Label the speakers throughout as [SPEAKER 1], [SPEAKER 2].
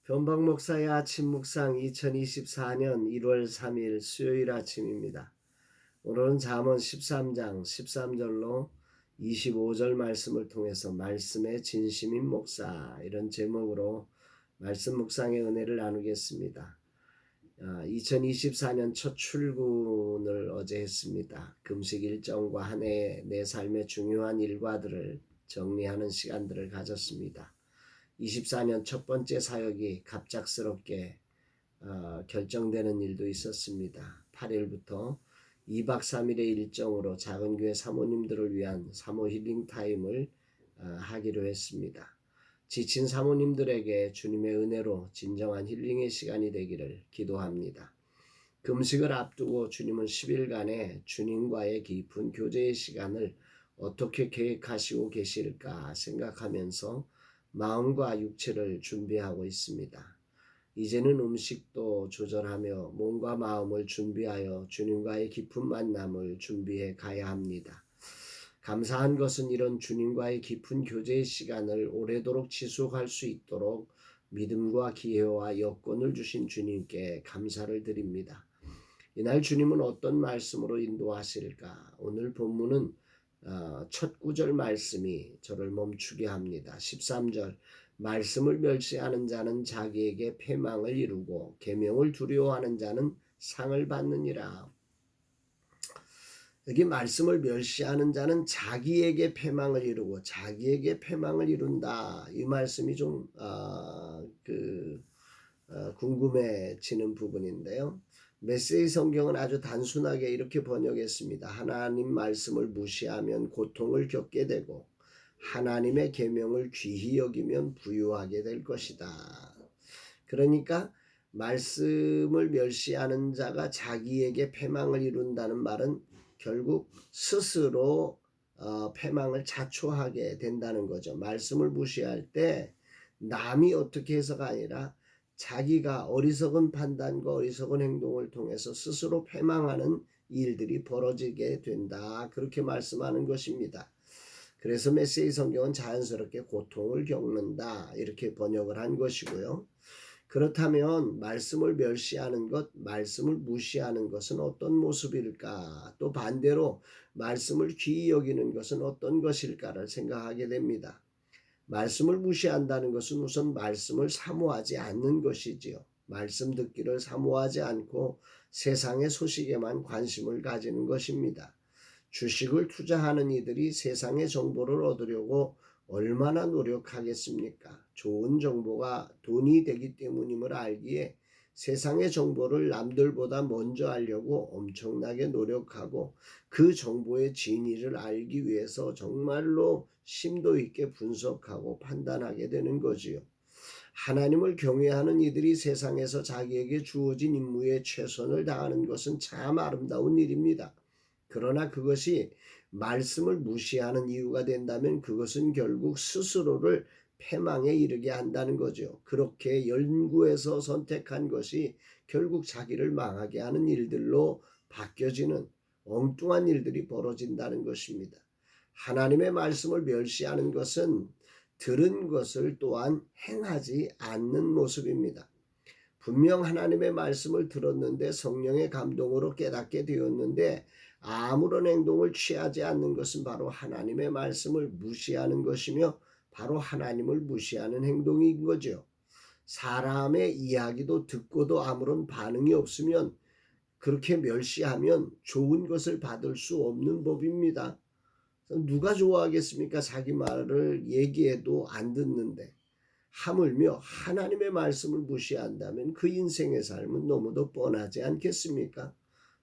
[SPEAKER 1] 변박 목사의 아침 묵상 2024년 1월 3일 수요일 아침입니다. 오늘은 잠언 13장 13절로 25절 말씀을 통해서 말씀의 진심인 목사 이런 제목으로 말씀 묵상의 은혜를 나누겠습니다. 2024년 첫 출근을 어제 했습니다. 금식 일정과 한 해의 내 삶의 중요한 일과들을 정리하는 시간들을 가졌습니다. 24년 첫 번째 사역이 갑작스럽게 결정되는 일도 있었습니다. 8일부터 2박 3일의 일정으로 작은 교회 사모님들을 위한 사모 힐링 타임을 하기로 했습니다. 지친 사모님들에게 주님의 은혜로 진정한 힐링의 시간이 되기를 기도합니다. 금식을 앞두고 주님은 10일간의 주님과의 깊은 교제의 시간을 어떻게 계획하시고 계실까 생각하면서 마음과 육체를 준비하고 있습니다. 이제는 음식도 조절하며 몸과 마음을 준비하여 주님과의 깊은 만남을 준비해 가야 합니다. 감사한 것은 이런 주님과의 깊은 교제의 시간을 오래도록 지속할 수 있도록 믿음과 기회와 여건을 주신 주님께 감사를 드립니다. 이날 주님은 어떤 말씀으로 인도하실까? 오늘 본문은 첫 구절 말씀이 저를 멈추게 합니다. 13절 말씀을 멸시하는 자는 자기에게 패망을 이루고 계명을 두려워하는 자는 상을 받느니라. 여기 말씀을 멸시하는 자는 자기에게 패망을 이루고 자기에게 패망을 이룬다. 이 말씀이 좀 궁금해지는 부분인데요. 메시지 성경은 아주 단순하게 이렇게 번역했습니다. 하나님 말씀을 무시하면 고통을 겪게 되고 하나님의 계명을 귀히 여기면 부유하게 될 것이다. 그러니까 말씀을 멸시하는 자가 자기에게 패망을 이룬다는 말은 결국 스스로 패망을 자초하게 된다는 거죠. 말씀을 무시할 때 남이 어떻게 해서가 아니라 자기가 어리석은 판단과 어리석은 행동을 통해서 스스로 패망하는 일들이 벌어지게 된다. 그렇게 말씀하는 것입니다. 그래서 메시지 성경은 자연스럽게 고통을 겪는다. 이렇게 번역을 한 것이고요. 그렇다면 말씀을 멸시하는 것, 말씀을 무시하는 것은 어떤 모습일까? 또 반대로 말씀을 귀히 여기는 것은 어떤 것일까를 생각하게 됩니다. 말씀을 무시한다는 것은 우선 말씀을 사모하지 않는 것이지요. 말씀 듣기를 사모하지 않고 세상의 소식에만 관심을 가지는 것입니다. 주식을 투자하는 이들이 세상의 정보를 얻으려고 얼마나 노력하겠습니까? 좋은 정보가 돈이 되기 때문임을 알기에 세상의 정보를 남들보다 먼저 알려고 엄청나게 노력하고 그 정보의 진위를 알기 위해서 정말로 심도 있게 분석하고 판단하게 되는 거지요. 하나님을 경외하는 이들이 세상에서 자기에게 주어진 임무에 최선을 다하는 것은 참 아름다운 일입니다. 그러나 그것이 말씀을 무시하는 이유가 된다면 그것은 결국 스스로를 패망에 이르게 한다는 거죠. 그렇게 연구해서 선택한 것이 결국 자기를 망하게 하는 일들로 바뀌어지는 엉뚱한 일들이 벌어진다는 것입니다. 하나님의 말씀을 멸시하는 것은 들은 것을 또한 행하지 않는 모습입니다. 분명 하나님의 말씀을 들었는데 성령의 감동으로 깨닫게 되었는데 아무런 행동을 취하지 않는 것은 바로 하나님의 말씀을 무시하는 것이며 바로 하나님을 무시하는 행동인 거죠. 사람의 이야기도 듣고도 아무런 반응이 없으면 그렇게 멸시하면 좋은 것을 받을 수 없는 법입니다. 누가 좋아하겠습니까? 자기 말을 얘기해도 안 듣는데. 하물며 하나님의 말씀을 무시한다면 그 인생의 삶은 너무도 뻔하지 않겠습니까?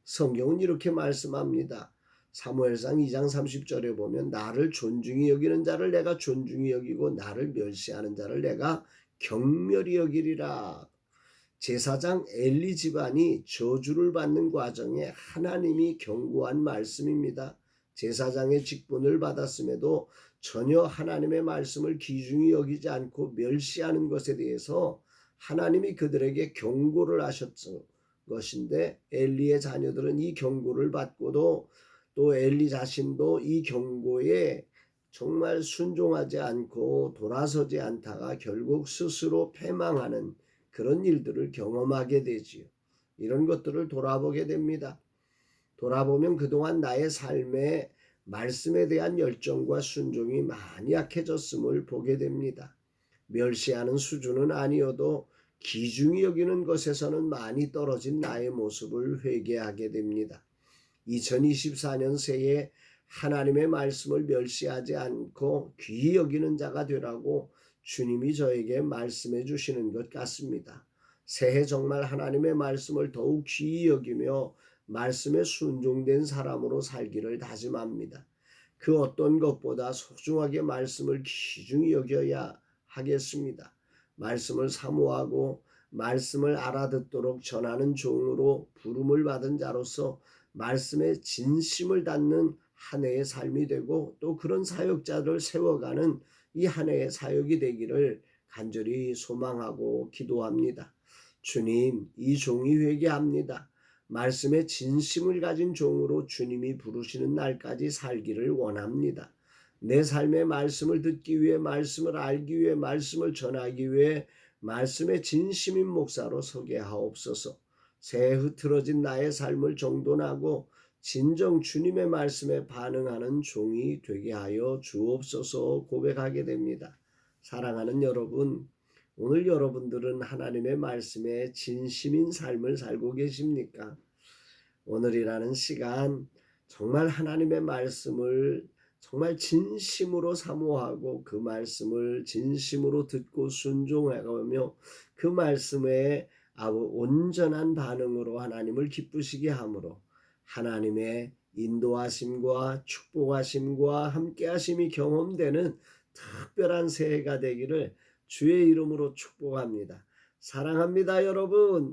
[SPEAKER 1] 성경은 이렇게 말씀합니다. 사무엘상 2장 30절에 보면 나를 존중히 여기는 자를 내가 존중히 여기고 나를 멸시하는 자를 내가 경멸히 여기리라. 제사장 엘리 집안이 저주를 받는 과정에 하나님이 경고한 말씀입니다. 제사장의 직분을 받았음에도 전혀 하나님의 말씀을 귀중히 여기지 않고 멸시하는 것에 대해서 하나님이 그들에게 경고를 하셨던 것인데 엘리의 자녀들은 이 경고를 받고도 또 엘리 자신도 이 경고에 정말 순종하지 않고 돌아서지 않다가 결국 스스로 패망하는 그런 일들을 경험하게 되지요. 이런 것들을 돌아보게 됩니다. 돌아보면 그동안 나의 삶에 말씀에 대한 열정과 순종이 많이 약해졌음을 보게 됩니다. 멸시하는 수준은 아니어도 귀중히 여기는 것에서는 많이 떨어진 나의 모습을 회개하게 됩니다. 2024년 새해 하나님의 말씀을 멸시하지 않고 귀히 여기는 자가 되라고 주님이 저에게 말씀해 주시는 것 같습니다. 새해 정말 하나님의 말씀을 더욱 귀히 여기며 말씀에 순종된 사람으로 살기를 다짐합니다. 그 어떤 것보다 소중하게 말씀을 귀중히 여겨야 하겠습니다. 말씀을 사모하고 말씀을 알아듣도록 전하는 종으로 부름을 받은 자로서 말씀에 진심을 담는 한 해의 삶이 되고 또 그런 사역자를 세워가는 이 한 해의 사역이 되기를 간절히 소망하고 기도합니다. 주님, 이 종이 회개합니다. 말씀에 진심을 가진 종으로 주님이 부르시는 날까지 살기를 원합니다. 내 삶의 말씀을 듣기 위해, 말씀을 알기 위해, 말씀을 전하기 위해 말씀의 진심인 목사로 서게 하옵소서. 새해 흐트러진 나의 삶을 정돈하고 진정 주님의 말씀에 반응하는 종이 되게 하여 주옵소서 고백하게 됩니다. 사랑하는 여러분, 오늘 여러분들은 하나님의 말씀에 진심인 삶을 살고 계십니까? 오늘이라는 시간 정말 하나님의 말씀을 정말 진심으로 사모하고 그 말씀을 진심으로 듣고 순종하며 그 말씀에 온전한 반응으로 하나님을 기쁘시게 함으로 하나님의 인도하심과 축복하심과 함께하심이 경험되는 특별한 새해가 되기를 주의 이름으로 축복합니다. 사랑합니다, 여러분.